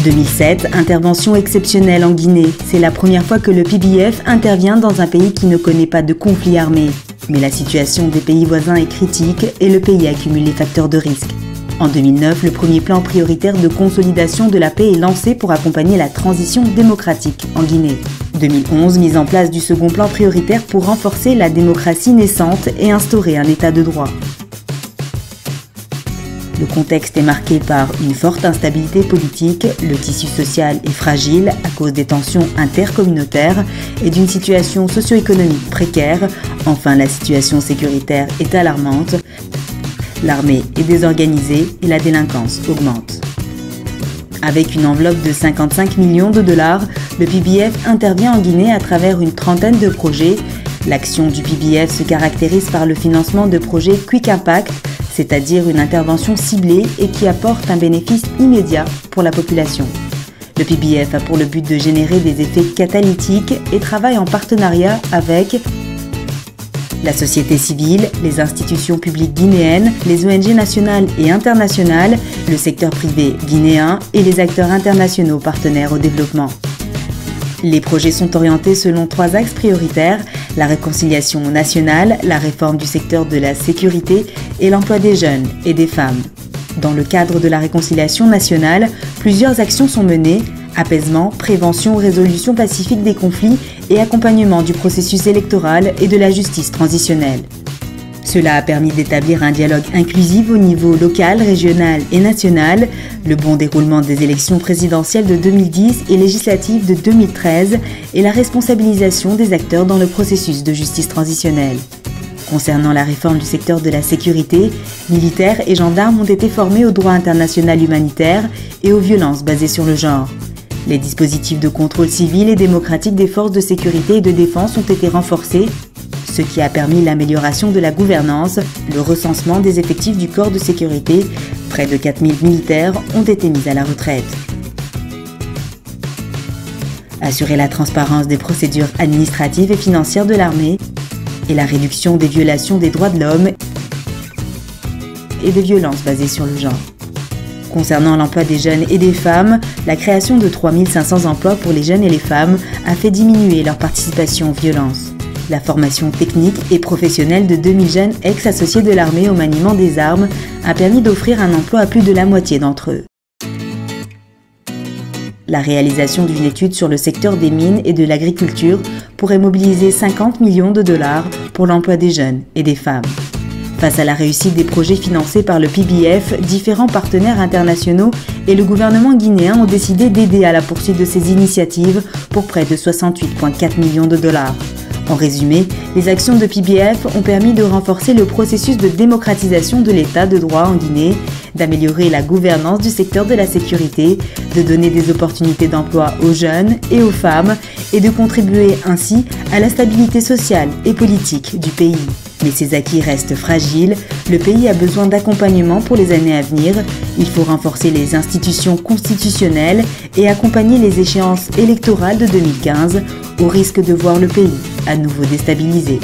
2007, intervention exceptionnelle en Guinée. C'est la première fois que le PBF intervient dans un pays qui ne connaît pas de conflit armé. Mais la situation des pays voisins est critique et le pays accumule les facteurs de risque. En 2009, le premier plan prioritaire de consolidation de la paix est lancé pour accompagner la transition démocratique en Guinée. 2011, mise en place du second plan prioritaire pour renforcer la démocratie naissante et instaurer un état de droit. Le contexte est marqué par une forte instabilité politique, le tissu social est fragile à cause des tensions intercommunautaires et d'une situation socio-économique précaire. Enfin, la situation sécuritaire est alarmante, l'armée est désorganisée et la délinquance augmente. Avec une enveloppe de 55 millions de dollars, le PBF intervient en Guinée à travers une trentaine de projets. L'action du PBF se caractérise par le financement de projets Quick Impact, c'est-à-dire une intervention ciblée et qui apporte un bénéfice immédiat pour la population. Le PBF a pour le but de générer des effets catalytiques et travaille en partenariat avec la société civile, les institutions publiques guinéennes, les ONG nationales et internationales, le secteur privé guinéen et les acteurs internationaux partenaires au développement. Les projets sont orientés selon 3 axes prioritaires, la réconciliation nationale, la réforme du secteur de la sécurité et l'emploi des jeunes et des femmes. Dans le cadre de la réconciliation nationale, plusieurs actions sont menées, apaisement, prévention, résolution pacifique des conflits et accompagnement du processus électoral et de la justice transitionnelle. Cela a permis d'établir un dialogue inclusif au niveau local, régional et national, le bon déroulement des élections présidentielles de 2010 et législatives de 2013 et la responsabilisation des acteurs dans le processus de justice transitionnelle. Concernant la réforme du secteur de la sécurité, militaires et gendarmes ont été formés au droit international humanitaire et aux violences basées sur le genre. Les dispositifs de contrôle civil et démocratique des forces de sécurité et de défense ont été renforcés, ce qui a permis l'amélioration de la gouvernance, le recensement des effectifs du corps de sécurité. Près de 4000 militaires ont été mis à la retraite. Assurer la transparence des procédures administratives et financières de l'armée et la réduction des violations des droits de l'homme et des violences basées sur le genre. Concernant l'emploi des jeunes et des femmes, la création de 3500 emplois pour les jeunes et les femmes a fait diminuer leur participation aux violences. La formation technique et professionnelle de 2000 jeunes ex-associés de l'armée au maniement des armes a permis d'offrir un emploi à plus de la moitié d'entre eux. La réalisation d'une étude sur le secteur des mines et de l'agriculture pourrait mobiliser 50 millions de dollars pour l'emploi des jeunes et des femmes. Face à la réussite des projets financés par le PBF, différents partenaires internationaux et le gouvernement guinéen ont décidé d'aider à la poursuite de ces initiatives pour près de 68,4 millions de dollars. En résumé, les actions de PBF ont permis de renforcer le processus de démocratisation de l'état de droit en Guinée, d'améliorer la gouvernance du secteur de la sécurité, de donner des opportunités d'emploi aux jeunes et aux femmes et de contribuer ainsi à la stabilité sociale et politique du pays. Mais ces acquis restent fragiles, le pays a besoin d'accompagnement pour les années à venir, il faut renforcer les institutions constitutionnelles et accompagner les échéances électorales de 2015 au risque de voir le pays à nouveau déstabilisé.